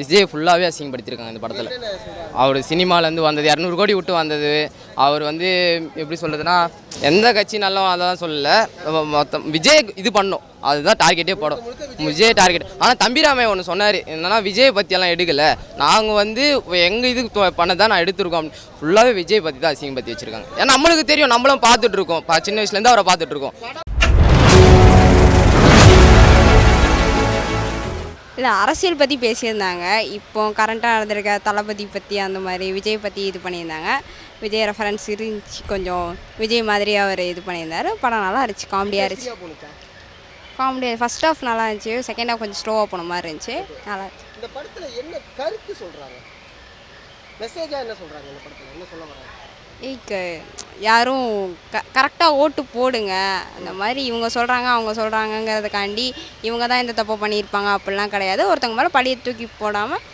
விஜய் ஃபுல்லாகவே அசிங்கப்படுத்தியிருக்காங்க இந்த படத்தில். அவர் சினிமாலேருந்து வந்தது 200 கோடி விட்டு வந்தது. அவர் வந்து எப்படி சொல்கிறதுனா எந்த கட்சி நல்லா அதெல்லாம் சொல்லலை. மொத்தம் விஜய் இது பண்ணோம், அதுதான் டார்கெட்டே போடும். விஜய் டார்கெட். ஆனால் தம்பிராமையா ஒன்று சொன்னார் என்னன்னா, விஜய் பற்றியெல்லாம் எடுக்கலை, நாங்கள் வந்து எங்கள் இது பண்ணதான் நான் எடுத்துருக்கோம். ஃபுல்லாகவே விஜய் பற்றி தான் அசிங்கப்படுத்தி வச்சுருக்காங்க. ஏன்னா நம்மளுக்கு தெரியும், நம்மளும் பார்த்துட்ருக்கோம், சின்ன வயசுலேருந்து அவரை பார்த்துட்ருக்கோம். இல்லை, அரசியல் பற்றி பேசியிருந்தாங்க. இப்போ கரண்ட்டாக நடந்திருக்க தளபதி பற்றி அந்த மாதிரி விஜய் பற்றி இது பண்ணியிருந்தாங்க. விஜய் ரெஃபரன்ஸ் இருந்துச்சு, கொஞ்சம் விஜய் மாதிரி அவர் இது பண்ணியிருந்தார். படம் நல்லா இருந்துச்சு, காமெடியாக இருந்துச்சு. காமெடியாக ஃபர்ஸ்ட் ஹாஃப் நல்லா இருந்துச்சு, செகண்ட் ஹாஃப் கொஞ்சம் ஸ்லோவாக போன மாதிரி இருந்துச்சு. நல்லா இருந்துச்சு. இந்த படத்தில் என்ன கருத்து சொல்கிறாங்க, மெசேஜாக என்ன சொல்கிறாங்க இந்த படத்தில், என்ன சொல்ல வராங்க? யாரும் கரெக்டாக ஓட்டு போடுங்க, அந்த மாதிரி இவங்க சொல்கிறாங்க அவங்க சொல்கிறாங்கங்கிறதுக்காண்டி இவங்க தான் இந்த தப்பை பண்ணியிருப்பாங்க அப்படிலாம் கிடையாது. ஒருத்தவங்க மேலே பழியை தூக்கி போடாமல்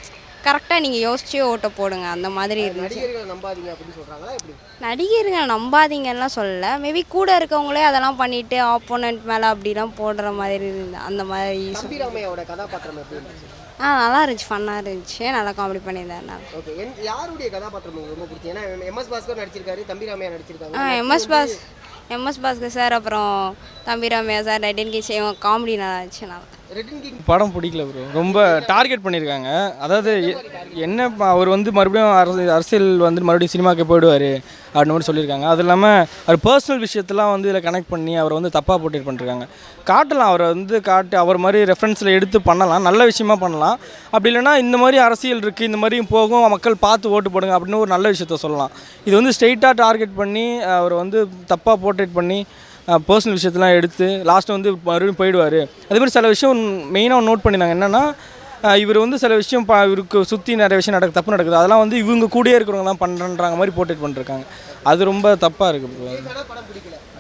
கரெக்டாக நீங்கள் யோசிச்சு ஓட்டை போடுங்க, அந்த மாதிரி இருந்துச்சு. நடிகர்களை நம்பாதீங்க அப்படின்னு சொல்கிறாங்களா எப்படி? நடிகர்களை நம்பாதீங்கலாம் சொல்லலை, மேபி கூட இருக்கவங்களே அதெல்லாம் பண்ணிவிட்டு ஆப்போனண்ட் மேலே அப்படிலாம் போடுற மாதிரி இருந்து அந்த மாதிரி. தம்பிராமையோட கதாபாத்திரம் எப்படி இருந்துச்சு? நல்லா இருந்துச்சு, ஃபன்னாக இருந்துச்சு, நல்லா காமெடி பண்ணியிருந்தாரு. ஓகே, யாருடைய கதாபாத்திரம் உங்களுக்கு ரொம்ப பிடிச்சி? ஏன்னா எம்எஸ் பாஸ்கர் நடிச்சிருக்காரு, தம்பிராமையா நடிச்சிருக்காங்க. எம்எஸ் பாஸ்கர் சார், அப்புறம் தம்பிராமையா சார், ரெட்டின் கிங் இவங்க காமெடி நல்லா இருந்துச்சு. நல்லா படம் பிடிக்கல ப்ரோ, ரொம்ப டார்கெட் பண்ணியிருக்காங்க. அதாவது என்ன, அவர் வந்து மறுபடியும் அரசியல் வந்து மறுபடியும் சினிமாவுக்கு போயிடுவார் அப்படின்னு மாதிரி சொல்லியிருக்காங்க. அது இல்லாமல் அவர் பர்சனல் விஷயத்தெல்லாம் வந்து இதில் கனெக்ட் பண்ணி அவரை வந்து தப்பாக போர்ட்ரேட் பண்ணிருக்காங்க. காட்டலாம், அவரை வந்து அவர் மாதிரி ரெஃபரன்ஸில் எடுத்து பண்ணலாம், நல்ல விஷயமா பண்ணலாம். அப்படி இல்லைனா இந்த மாதிரி அரசியல் இருக்குது, இந்த மாதிரியும் போகும், மக்கள் பார்த்து ஓட்டு போடுங்க அப்படின்னு ஒரு நல்ல விஷயத்த சொல்லலாம். இது வந்து ஸ்ட்ரெயிட்டாக டார்கெட் பண்ணி அவரை வந்து தப்பாக போர்ட்ரேட் பண்ணி பர்சனல் விஷயத்தெலாம் எடுத்து லாஸ்ட்டு வந்து மறுபடியும் போயிடுவார். அதேமாதிரி சில விஷயம் மெயினாக நோட் பண்ணியிருந்தாங்க. என்னென்னா, இவர் வந்து சில விஷயம் இவருக்கு சுற்றி நிறைய விஷயம் தப்பு நடக்குது, அதெல்லாம் வந்து இவங்க கூடயே இருக்கிறவங்க தான் பண்ணுறாங்க மாதிரி போர்ட்ரேட் பண்ணிருக்காங்க. அது ரொம்ப தப்பாக இருக்குது.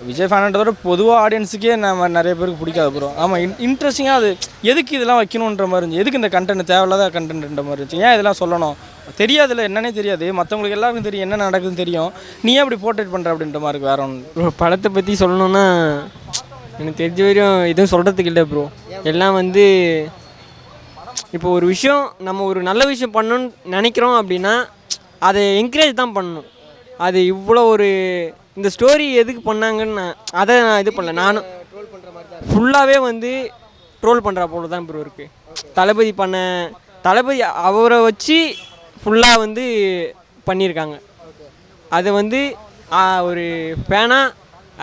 விஜய் ஃபேனன்றதோட பொதுவாக ஆடியன்ஸுக்கே நம்ம நிறைய பேருக்கு பிடிக்காது ப்ரோ. ஆமாம், இன்ட்ரெஸ்டிங்காக அது எதுக்கு இதெல்லாம் வைக்கணுன்ற மாதிரி இருந்துச்சு, எதுக்கு இந்த கண்டென்ட் தேவையில்லாத கண்டென்ட்ன்ற மாதிரி இருந்துச்சு, ஏன் இதெல்லாம் சொல்லணும், தெரியாதுல்ல என்னன்னே தெரியாது, மற்றவங்களுக்கு எல்லாருக்கும் தெரியும் என்ன நடக்குதுன்னு தெரியும், நீ ஏன் அப்படி போர்ட்ரேட் பண்ணுற அப்படின்ற மாதிரி வேற ஒன்று. ப்ரோ படத்தை பற்றி சொல்லணுன்னா எனக்கு தெரிஞ்ச வரையும் எதுவும் சொல்கிறதுக்கு இல்லை ப்ரோ. எல்லாம் வந்து இப்போ ஒரு விஷயம் நம்ம ஒரு நல்ல விஷயம் பண்ணணும்னு நினைக்கிறோம் அப்படின்னா அதை என்கரேஜ் தான் பண்ணணும். அது இவ்வளோ ஒரு இந்த ஸ்டோரி எதுக்கு பண்ணாங்கன்னு அதை நான் இது பண்ணல, நானும் ஃபுல்லாகவே வந்து ட்ரோல் பண்ணுற போல தான் ப்ரோ இருக்குது. தளபதி அவரை வச்சு ஃபுல்லாக வந்து பண்ணியிருக்காங்க. அதை வந்து ஒரு ஃபேனாக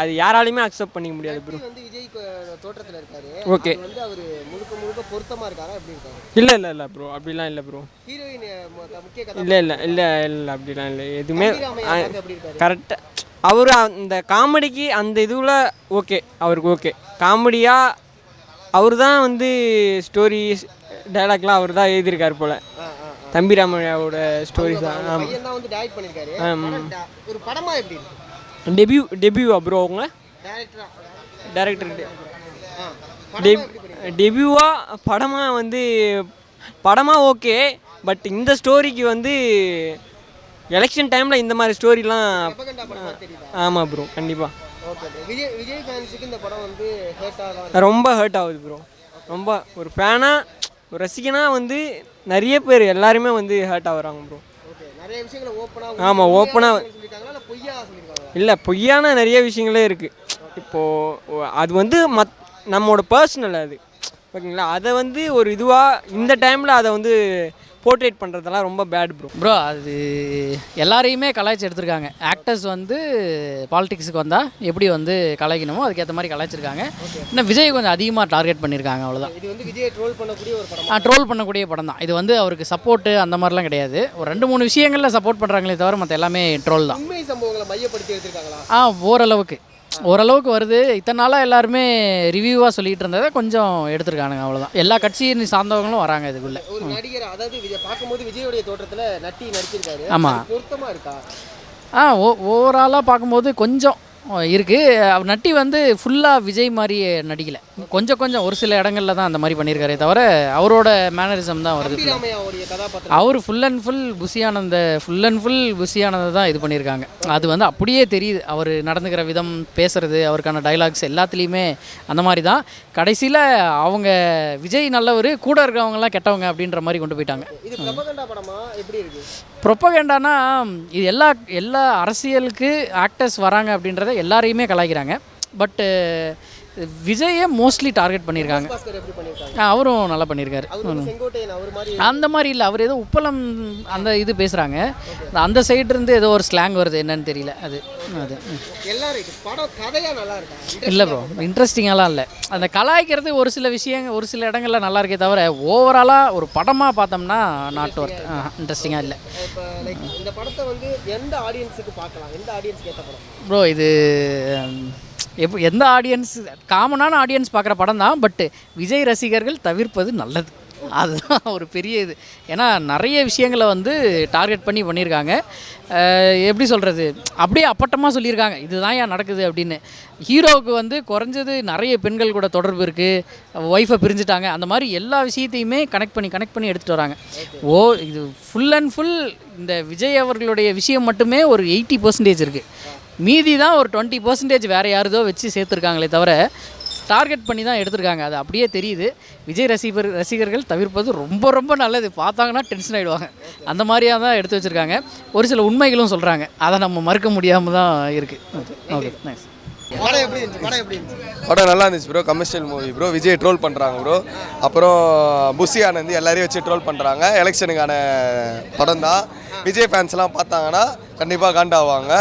அது யாராலையுமே அக்செப்ட் பண்ணிக்க முடியாது ப்ரோ. ஓகே, இல்லை ப்ரோ, அப்படிலாம் இல்லை ப்ரோ. இல்லை அப்படிலாம் இல்லை, எதுவுமே கரெக்டாக. அவர் அந்த காமெடிக்கு அந்த இதுவில் ஓகே, அவருக்கு ஓகே காமெடியாக அவர் தான் வந்து ஸ்டோரி டைலாக்லாம் அவர் தான் எழுதியிருக்காரு போல். தம்பிராமையாவோட ஸ்டோரிஸ் தான். டெபியூவா ப்ரோ அவங்க டேரக்டர் டெபியூவா படமாக வந்து படமாக ஓகே. பட் இந்த ஸ்டோரிக்கு வந்து எலெக்ஷன் டைமில் இந்த மாதிரி ஸ்டோரிலாம் ஆமாம் ப்ரோ, கண்டிப்பாக ரொம்ப ஹர்ட் ஆகுது ப்ரோ. ரொம்ப ஒரு ஃபேனாக ஒரு ரசிகனாக வந்து நிறைய பேர் எல்லாருமே வந்து ஹர்ட் ஆகுறாங்க ப்ரோ. ஆமாம், ஓப்பனாக இல்லை, பொய்யான நிறைய விஷயங்களே இருக்குது. இப்போது அது வந்து நம்மளோட பர்சனல் அது ஓகேங்களா, அதை வந்து ஒரு இதுவாக இந்த டைமில் அதை வந்து போர்ட்ரேட் பண்ணுறதெல்லாம் ரொம்ப பேட் ப்ரோ. அது எல்லாரையுமே கலாய்ச்சி எடுத்திருக்காங்க. ஆக்டர்ஸ் வந்து பாலிடிக்ஸுக்கு வந்தால் எப்படி வந்து கலாய்க்கணுமோ அதுக்கேற்ற மாதிரி கலாய்ச்சிருக்காங்க. இன்னும் விஜய் கொஞ்சம் அதிகமாக டார்கெட் பண்ணியிருக்காங்க, அவ்வளோதான். இது வந்து விஜய் ட்ரோல் பண்ணக்கூடிய ஒரு படம். ட்ரோல் பண்ணக்கூடிய படம் தான் இது. வந்து அவருக்கு சப்போர்ட்டு அந்த மாதிரிலாம் கிடையாது. ஒரு 2-3 விஷயங்களில் சப்போர்ட் பண்ணுறாங்களே தவிர மற்ற எல்லாமே ட்ரோல் தான். உண்மை சம்பவங்களை மையப்படுத்தி எடுத்திருக்காங்களா? ஓரளவுக்கு வருது. இத்தனை நாளாக எல்லாருமே ரிவ்யூவாக சொல்லிகிட்டு இருந்ததை கொஞ்சம் எடுத்துருக்கானுங்க, அவ்வளோதான். எல்லா கட்சியை சார்ந்தவங்களும் வராங்க இதுக்குள்ளே. ஒரு நடிகர், அதாவது பார்க்கும்போது விஜயோடைய தோற்றத்தில் நடிச்சிருக்காரு. ஆமாம், பொருத்தமாக இருக்கா? ஓவராலாக பார்க்கும்போது கொஞ்சம் இருக்குது. நட்டி வந்து ஃபுல்லாக விஜய் மாதிரி நடிக்கலை, கொஞ்சம் கொஞ்சம் ஒரு சில இடங்களில் தான் அந்த மாதிரி பண்ணியிருக்காரே தவிர அவரோட மேனரிசம் தான் வருது. ராமையாவுடைய கதாபாத்திரம் அவர் ஃபுல் அண்ட் ஃபுல் புஷியானதை தான் இது பண்ணியிருக்காங்க. அது வந்து அப்படியே தெரியுது, அவர் நடந்துக்கிற விதம், பேசுகிறது, அவருக்கான டைலாக்ஸ் எல்லாத்துலேயுமே அந்த மாதிரி தான். கடைசியில் அவங்க விஜய் நல்லவர், கூட இருக்கிறவங்கலாம் கெட்டவங்க அப்படின்ற மாதிரி கொண்டு போயிட்டாங்க. இது ப்ரொபகண்டா படமா எப்படி இருக்கு? ப்ரொப்பகேண்டானா இது எல்லா அரசியலுக்கு ஆக்டர்ஸ் வராங்க அப்படின்றத எல்லாரையுமே கலாய்க்கிறாங்க. பட்டு விஜயை மோஸ்ட்லி டார்கெட் பண்ணியிருக்காங்க. பாஸ்கர் எப்படி பண்ணிருக்காங்க? அவரும் நல்லா பண்ணியிருக்காரு. அவர் வந்து செங்கோட்டையன் அவர் மாதிரி அந்த மாதிரி இல்லை, அவர் ஏதோ உப்பளம் அந்த இது பேசுகிறாங்க, அந்த சைடு இருந்து ஏதோ ஒரு ஸ்லாங் வருது, என்னன்னு தெரியல. அது எல்லாரும் இது படம் கதையா நல்லா இருக்கா? இல்லை ப்ரோ, இன்ட்ரெஸ்டிங்காலாம் இல்லை. அந்த கலாய்க்கிறது ஒரு சில விஷயங்கள் ஒரு சில இடங்களில் நல்லா இருக்கே தவிர ஓவராலாக ஒரு படமாக பார்த்தோம்னா நாட் ஒர்த், இன்ட்ரெஸ்டிங்காக இல்லை. இப்போ லைக் இந்த படத்தை வந்து எந்த ஆடியன்ஸுக்கு பார்க்கலாம், எந்த ஆடியன்ஸ்க்கு ஏற்ற படம்? ப்ரோ இது எந்த ஆடியன்ஸ், காமனான ஆடியன்ஸ் பார்க்குற படம் தான். பட்டு விஜய் ரசிகர்கள் தவிர்ப்பது நல்லது, அதுதான் ஒரு பெரிய இது. ஏன்னா நிறைய விஷயங்களை வந்து டார்கெட் பண்ணி பண்ணியிருக்காங்க. எப்படி சொல்கிறது, அப்படியே அப்பட்டமாக சொல்லியிருக்காங்க இதுதான் ஏன் நடக்குது அப்படின்னு. ஹீரோவுக்கு வந்து குறைஞ்சது நிறைய பெண்கள் கூட தொடர்பு இருக்குது, ஒய்ஃபை பிரிஞ்சுட்டாங்க, அந்த மாதிரி எல்லா விஷயத்தையுமே கனெக்ட் பண்ணி எடுத்துகிட்டு வராங்க. இது ஃபுல் அண்ட் ஃபுல் இந்த விஜய் அவர்களுடைய விஷயம் மட்டுமே ஒரு 80% இருக்குது, மீதி தான் ஒரு 20% வேறு யாருதோ வச்சு சேர்த்துருக்காங்களே தவிர டார்கெட் பண்ணி தான் எடுத்திருக்காங்க. அது அப்படியே தெரியுது. விஜய் ரசிகர்கள் தவிர்ப்பது ரொம்ப ரொம்ப நல்லது, பார்த்தாங்கன்னா டென்ஷன் ஆகிடுவாங்க, அந்த மாதிரியாக தான் எடுத்து வச்சுருக்காங்க. ஒரு சில உண்மைகளும் சொல்கிறாங்க, அதை நம்ம மறுக்க முடியாமல் தான் இருக்குது. Okay, nice. படம் எப்படி இருந்துச்சு? படம் நல்லா இருந்துச்சு bro. Commercial movie bro. Vijay troll பண்ணுறாங்க ப்ரோ. அப்புறம் புஷி ஆனந்த் எல்லாரையும் வச்சு ட்ரோல் பண்ணுறாங்க. எலெக்ஷனுக்கான படம் தான். விஜய் ஃபேன்ஸ்லாம் பார்த்தாங்கன்னா கண்டிப்பாக காண்டாவாங்க.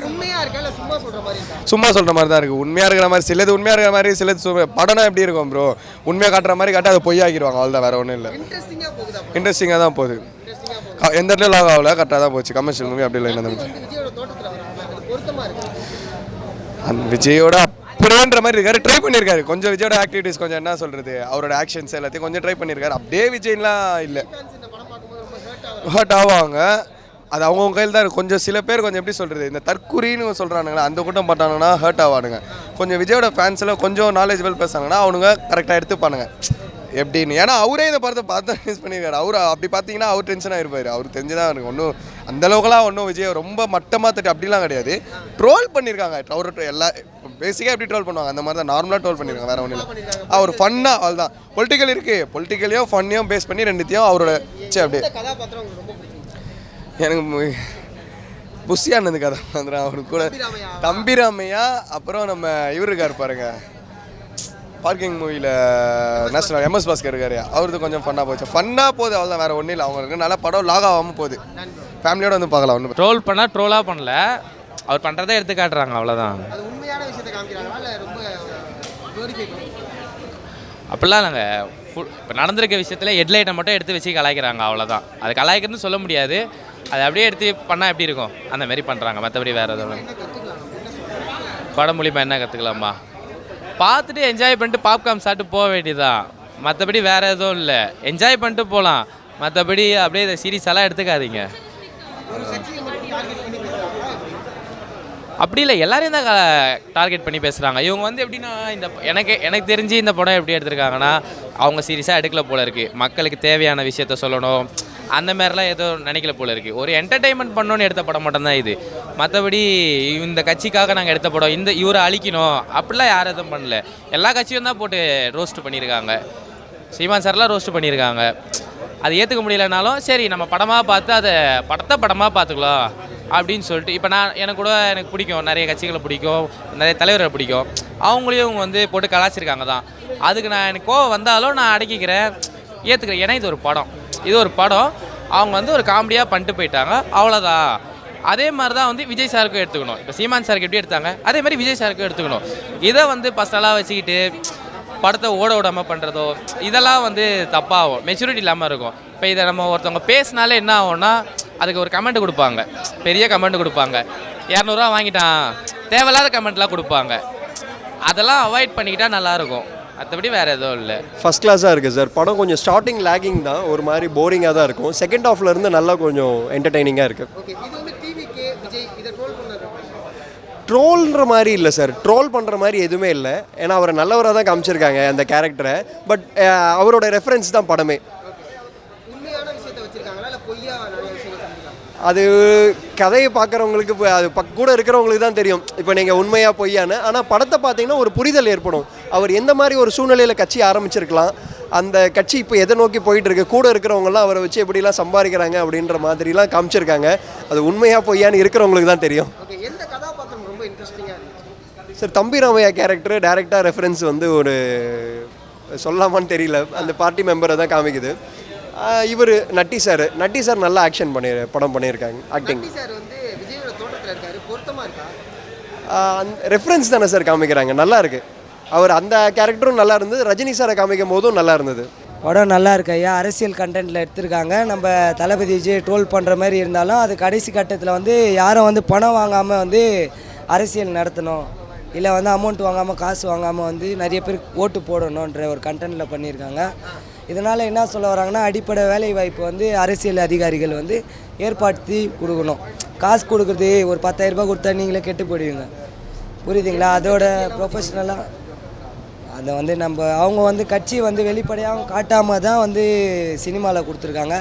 உண்மையா இருக்கா இல்ல சும்மா சொல்ற மாதிரி இருக்கா? சும்மா சொல்கிற மாதிரி தான் இருக்குது. உண்மையாக இருக்கிற மாதிரி சிலது உண்மையாக இருக்கிற மாதிரி சிலது படம்னா எப்படி இருக்கும் ப்ரோ, உண்மையாக காட்டுற மாதிரி காட்டி அதை பொய்யாக்கிடுவாங்க, அவ்வளோதான், வேறு ஒன்றும் இல்லை. இன்ட்ரெஸ்டிங்காக தான் போகுது, எந்த இடத்துல லாக் ஆகல, கரெக்டாக தான் போச்சு. கமர்ஷியல் மூவி அப்படி இல்லை. என்ன விஜயோட தோட்டத்துல அது பொருத்தமா இருக்கு. அந்த விஜயோட அப்படின்ற மாதிரி இருக்காரு, ட்ரை பண்ணியிருக்காரு கொஞ்சம். விஜயோட ஆக்டிவிட்டிஸ் கொஞ்சம் என்ன சொல்கிறது, அவரோட ஆக்ஷன்ஸ் எல்லாத்தையும் கொஞ்சம் ட்ரை பண்ணியிருக்காரு. அப்படியே விஜய்லாம் இல்லை, ஹர்ட் ஆவாங்க. அது அவங்கவுங்க கையில் தான் இருக்குது. கொஞ்சம் சில பேர் கொஞ்சம் எப்படி சொல்கிறது, இந்த தற்குறின்னு சொல்கிறானுங்களா, அந்த கூட்டம் பார்த்தாங்கன்னா ஹர்ட் ஆவானுங்க. கொஞ்சம் விஜயோட ஃபேன்ஸில் கொஞ்சம் நாலேஜபிள் பேசுனாங்கன்னா அவனுங்க கரெக்டாக எடுத்துப்பானுங்க எப்படின்னு. ஏன்னா அவரே இந்த படத்தை பார்த்து யூஸ் பண்ணியிருக்காரு. அவர் அப்படி பார்த்தீங்கன்னா அவர் டென்ஷனாக இருப்பார். அவர் தெரிஞ்சுதான் எனக்கு ஒன்றும் அந்தளவுக்குலாம் ஒன்றும் விஜய் ரொம்ப மட்டமாக தட்டி அப்படிலாம் கிடையாது. ட்ரோல் பண்ணியிருக்காங்க. அவர் எல்லா பேசிக்காக எப்படி ட்ரோல் பண்ணுவாங்க அந்த மாதிரி தான் நார்மலாக ட்ரோல் பண்ணியிருக்காங்க, வேறு ஒன்றும் இல்லை. அவர் ஃபன்னாக அவ்வளோதான். பொலிட்டிக்கல் இருக்குது, பொலிட்டிக்கலையும் ஃபன்னையும் பேஸ் பண்ணி ரெண்டுத்தையும் அவரோட அப்படியே. கதாபாத்திரம் உங்களுக்கு ரொம்ப பிடிக்கும்? எனக்கு புஷி ஆனந்த் கதை வந்துடும். அவரு கூட தம்பிராமையா, அப்புறம் நம்ம இவர் இருக்கார் பாருங்க, பார்க்கிங் மூவியில் நேஷனல் MS பாஸ்கர் இருக்காரு, அவருக்கு கொஞ்சம் ஃபன்னாக போச்சு. ஃபன்னாக போகுது, அவ்வளோதான், வேறு ஒன்றும் இல்லை. அவங்களுக்கு நல்லா படம் லாக் ஆகாமல் போகுது, ஃபேமிலியோடு வந்து பார்க்கலாம். ஒன்றும் ட்ரோல் பண்ணால் ட்ரோலாக பண்ணல, அவர் பண்ணுறதை எடுத்து காட்டுறாங்க, அவ்வளோதான். அது உண்மையான விஷயத்தை காமிக்கிறாங்களா இல்லை ரொம்ப குளோரிஃபை பண்ணி? அப்படிலாம் நாங்கள் இப்போ நடந்திருக்க விஷயத்தில் ஹெட்லைட்டை மட்டும் எடுத்து வச்சு கலாய்க்கிறாங்க, அவ்வளோதான். அது கலாய்க்கிறதுன்னு சொல்ல முடியாது, அதை அப்படியே எடுத்து பண்ணால் எப்படி இருக்கும் அந்த மாதிரி பண்ணுறாங்க. மற்றபடி வேறு எதுவும் படம் மூலிமா என்ன கற்றுக்கலாமா, பார்த்துட்டு என்ஜாய் பண்ணிட்டு பாப்கார்ன் சாப்பிட்டு போக வேண்டியதுதான். மற்றபடி வேறு எதுவும் இல்லை, என்ஜாய் பண்ணிட்டு போகலாம். மற்றபடி அப்படியே இந்த சீரியஸெல்லாம் எடுத்துக்காதீங்க. அப்படி இல்லை, எல்லாரையும் தான் டார்கெட் பண்ணி பேசுகிறாங்க. இவங்க வந்து எப்படின்னா இந்த எனக்கு தெரிஞ்சு இந்த படம் எப்படி எடுத்திருக்காங்கன்னா, அவங்க சீரியஸாக எடுக்கல போல இருக்குது, மக்களுக்கு தேவையான விஷயத்த சொல்லணும் அந்த மாதிரிலாம் ஏதோ நினைக்கல போல இருக்குது. ஒரு என்டர்டெயின்மெண்ட் பண்ணணுன்னு எடுத்த படம் மட்டும்தான் இது. மற்றபடி இந்த கட்சிக்காக நாங்கள் எடுத்த படம், இவரை அழிக்கணும் அப்படிலாம் யாரும் எதுவும் பண்ணல. எல்லா கட்சியும் தான் போட்டு ரோஸ்ட் பண்ணியிருக்காங்க. சீமான் சார்லாம் ரோஸ்ட் பண்ணியிருக்காங்க. அது ஏற்றுக்க முடியலனாலும் சரி, நம்ம படமாக பார்த்து அதை படமாக பார்த்துக்கலாம் அப்படின்னு சொல்லிட்டு. இப்போ எனக்கு பிடிக்கும், நிறைய கட்சிகளை பிடிக்கும், நிறைய தலைவர்களை பிடிக்கும், அவங்களையும் இவங்க வந்து போட்டு கலாச்சிருக்காங்க தான். அதுக்கு எனக்கு கோவம் வந்தாலும் நான் அடக்கிக்கிறேன், ஏற்றுக்கிறேன். ஏன்னா இது ஒரு படம், அவங்க வந்து ஒரு காமெடியாக பண்ணிட்டு போயிட்டாங்க, அவ்வளோதான். அதே மாதிரி தான் வந்து விஜய் சாருக்கும் எடுத்துக்கணும். இப்போ சீமான் சாருக்கு எப்படி எடுத்தாங்க அதே மாதிரி விஜய் சாருக்கும் எடுத்துக்கணும். இதை வந்து பர்சனலாக வச்சுக்கிட்டு படத்தை ஓட விடாமல் பண்ணுறதோ இதெல்லாம் வந்து தப்பாகும், மெச்சூரிட்டி இல்லாமல் இருக்கும். இப்போ இதை நம்ம ஒருத்தவங்க பேசினாலே என்ன ஆகும்னா, அதுக்கு ஒரு கமெண்ட் கொடுப்பாங்க, பெரிய கமெண்ட் கொடுப்பாங்க, 200 ரூபா வாங்கிட்டான், தேவையில்லாத கமெண்ட்லாம் கொடுப்பாங்க. அதெல்லாம் அவாய்ட் பண்ணிக்கிட்டால் நல்லாயிருக்கும். மற்றபடி வேறு எதுவும் இல்லை. ஃபஸ்ட் கிளாஸாக இருக்குது சார். படம் கொஞ்சம் ஸ்டார்டிங் லேகிங் தான், ஒரு மாதிரி போரிங்காக தான் இருக்கும். செகண்ட் ஹாஃப்லேருந்து நல்லா கொஞ்சம் என்டர்டெய்னிங்காக இருக்குது. ட்ரோல்ன்ற மாதிரி இல்லை சார், ட்ரோல் பண்ணுற மாதிரி எதுவுமே இல்லை. ஏன்னா அவரை நல்லவராக தான் காமிச்சிருக்காங்க அந்த கேரக்டரை. பட் அவரோட ரெஃபரன்ஸ் தான் படமே. உண்மையான விஷயத்தை வச்சிருக்காங்களா இல்லை பொய்யா நிறைய விஷயங்கள் சொல்லியிருக்காங்க? அது கதையை பார்க்குறவங்களுக்கு அது கூட இருக்கிறவங்களுக்கு தான் தெரியும் இப்போ நீங்கள் உண்மையாக பொய்யான்னு. ஆனால் படத்தை பார்த்தீங்கன்னா ஒரு புரிதல் ஏற்படும். அவர் எந்த மாதிரி ஒரு சூழ்நிலையில் கட்சி ஆரம்பிச்சிருக்கலாம், அந்த கட்சி இப்போ எதை நோக்கி போயிட்டு இருக்கு, கூட இருக்கிறவங்கலாம் அவரை வச்சு எப்படிலாம் சம்பாதிக்கிறாங்க அப்படின்ற மாதிரிலாம் காமிச்சிருக்காங்க. அது உண்மையாக பொய்யான்னு இருக்கிறவங்களுக்கு தான் தெரியும். ஓகே, எந்த கதாபாத்திரம் ரொம்ப இன்ட்ரெஸ்டிங்காக இருந்துச்சு? சார் தம்பிராமையா கேரக்டர் டேரெக்டாக ரெஃபரன்ஸ் வந்து ஒரு சொல்லாமான்னு தெரியல, அந்த பார்ட்டி மெம்பரை தான் காமிக்குது. இவர் நட்டி சார் நல்லா ஆக்ஷன் படம் பண்ணியிருக்காங்க. ஆக்டிங் நட்டி சார் வந்து விஜயோட தோட்டத்தில் இருக்காரு, பொருத்தமாக இருக்கா? ரெஃபரன்ஸ் தானே சார் காமிக்கிறாங்க, நல்லா இருக்கு. அவர் அந்த கேரக்டரும் நல்லா இருந்தது, ரஜினி சாரை காமிக்கும் போதும் நல்லா இருந்தது. படம் நல்லா இருக்கு ஐயா. அரசியல் கண்டென்ட்டில் எடுத்திருக்காங்க. நம்ம தளபதி விஜய் ட்ரோல் பண்ணுற மாதிரி இருந்தாலும் அது கடைசி கட்டத்தில் வந்து யாரும் வந்து பணம் வாங்காமல் வந்து அரசியல் நடத்தணும், இல்லை வந்து அமௌண்ட் வாங்காமல் காசு வாங்காமல் வந்து நிறைய பேர் ஓட்டு போடணுன்ற ஒரு கண்டென்ட்டில் பண்ணியிருக்காங்க. இதனால் என்ன சொல்ல வராங்கன்னா, அடிப்படை வேலை வாய்ப்பு வந்து அரசியல் அதிகாரிகள் வந்து ஏற்படுத்தி கொடுக்கணும். காசு கொடுக்குறது ஒரு 10,000 ரூபாய் கொடுத்தா நீங்களே கெட்டு போயிடுவீங்க, புரியுதுங்களா? அதோட ப்ரொஃபஷ்னலாக அதை வந்து அவங்க வந்து கட்சி வந்து வெளிப்படையாக காட்டாமல் தான் வந்து சினிமாவில் கொடுத்துருக்காங்க.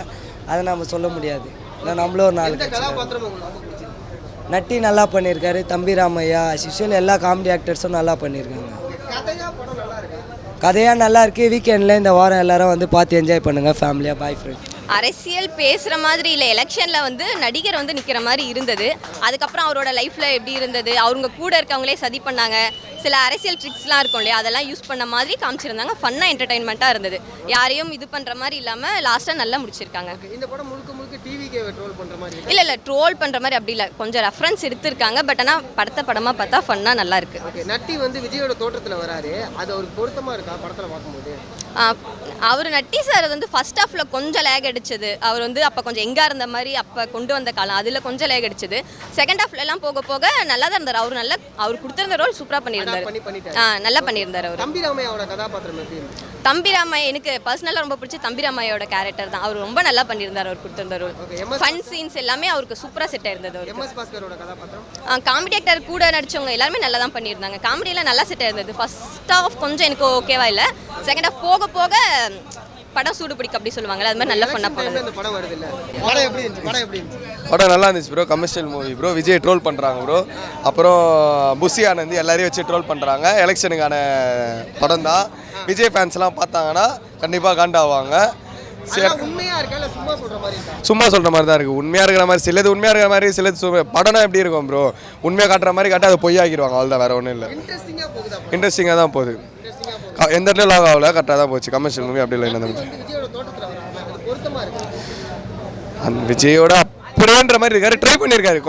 அதை நம்ம சொல்ல முடியாது. இல்லை நம்மளும் ஒரு 4 கட்சி. கதாபாத்திரம் உங்களுக்கு ரொம்ப பிடிச்சிருக்கு? நட்டி நல்லா பண்ணியிருக்காரு, தம்பிராமையா, சிஷுவல் எல்லா காமெடி ஆக்டர்ஸும் நல்லா பண்ணியிருக்காங்க. கதையாக படம் நல்லா இருக்கு. கதையாக நல்லா இருக்குது. வீக்கெண்டில் இந்த வாரம் எல்லாரும் வந்து பார்த்து என்ஜாய் பண்ணுங்கள் ஃபேமிலியாக. பாய் ஃப்ரெண்ட். அரசியல் பேசுகிற மாதிரி இல்லை, எலெக்ஷனில் வந்து நடிகர் வந்து நிற்கிற மாதிரி இருந்தது. அதுக்கப்புறம் அவரோட லைஃப்பில் எப்படி இருந்தது, அவங்க கூட இருக்கவங்களே சதி பண்ணாங்க, சில அரசியல் ட்ரிக்ஸ்லாம் இருக்கும் இல்லையா, அதெல்லாம் யூஸ் பண்ண மாதிரி காமிச்சிருந்தாங்க. ஃபன்னாக என்டர்டைன்மெண்ட்டாக இருந்தது. யாரையும் இது பண்ணுற மாதிரி இல்லாமல் லாஸ்ட்டாக நல்லா முடிச்சிருக்காங்க. இந்த படம் முழுக்க முழுக்க டிவிக்கே ட்ரோல் பண்ணுற மாதிரி இல்லை ட்ரோல் பண்ணுற மாதிரி அப்படி இல்லை, கொஞ்சம் ரெஃபரன்ஸ் எடுத்திருக்காங்க. பட் ஆனால் படமாக பார்த்தா ஃபன்னாக நல்லா இருக்குது. ஓகே, நட்டி வந்து விஜயோட தோட்டத்தில் வராரு, அது அவருக்கு பொருத்தமாக இருக்கா படத்தில் பார்க்கும்போது? அவர் நட்டி சார் வந்து ஃபர்ஸ்ட் ஹாஃபில் கொஞ்சம் லேக் அடிச்சது. அவர் வந்து அப்போ கொஞ்சம் எங்கே இருந்த மாதிரி அப்போ கொண்டு வந்த காலம், அதில் கொஞ்சம் லேக் அடிச்சது. செகண்ட் ஹாஃப்லலாம் போக போக நல்லா தான் இருந்தார். அவர் கொடுத்துருந்த ரோல் சூப்பராக பண்ணியிருந்தார். நல்லா பண்ணியிருந்தார் அவர். தம்பிராமையாவோட கதாபாத்திரம் எப்படி இருந்துச்சு? தம்பிராமையா எனக்கு பர்சனலாக ரொம்ப பிடிச்ச தம்பிராமையோட கேரக்டர் தான். அவர் ரொம்ப நல்லா பண்ணியிருந்தார். அவர் கொடுத்துருந்த ரோல், ஃபன் சீன்ஸ் எல்லாமே அவருக்கு சூப்பராக செட் ஆயிருந்தது. எம்எஸ் பாஸ்கரோட கதாபாத்திரம், காமெடி ஆக்டர் கூட நடிச்சவங்க எல்லாருமே நல்லா தான் பண்ணியிருந்தாங்க. காமெடியெல்லாம் நல்லா செட் ஆயிருந்தது. ஃபர்ஸ்ட் ஹாஃப் கொஞ்சம் எனக்கு ஓகேவா இல்லை, செகண்ட் ஹாஃப் போக போக படம் சூடு பிடிக்கும் அப்படி சொல்லுவாங்கல்ல, அது மாதிரி நல்லா ஃபன்னாக போனது. இந்த படம் வருது இல்லை, படம் எப்படி இருந்துச்சு? படம் நல்லா இருந்துச்சு bro. Commercial movie bro. Vijay troll பண்ணுறாங்க ப்ரோ. அப்புறம் புஷி ஆனந்த் எல்லாரையும் வச்சு ட்ரோல் பண்ணுறாங்க. எலெக்ஷனுக்கான படம் தான். விஜய் ஃபேன்ஸ்லாம் பார்த்தாங்கன்னா கண்டிப்பாக காண்டாவாங்க. உண்மையா இருக்கா இல்லை சும்மா சொல்கிற மாதிரி இருக்கா? சும்மா சொல்கிற மாதிரி தான் இருக்குது. உண்மையாக இருக்கிற மாதிரி சிலது உண்மையாக இருக்கிற மாதிரி சிலது படம்னா எப்படி இருக்கும் ப்ரோ, உண்மையாக காட்டுற மாதிரி காட்டி அதை பொய்யாக்கிடுவாங்க. அவ்வளோதான், வேறு ஒன்றும் இல்லை. இன்ட்ரெஸ்டிங்காக போகுதா? இன்ட்ரெஸ்டிங்காக தான் போகுது. எந்த இடத்துல லாக் ஆகல, கரெக்டாக தான் போச்சு. கமர்ஷியல் மூவி அப்படி இல்லை. என்ன விஜயோட தோட்டத்தில் வராங்க, அது பொருத்தமாக இருக்கு. அந்த விஜயோட அப்படின்ற மாதிரி இருக்காரு, ட்ரை பண்ணியிருக்காரு.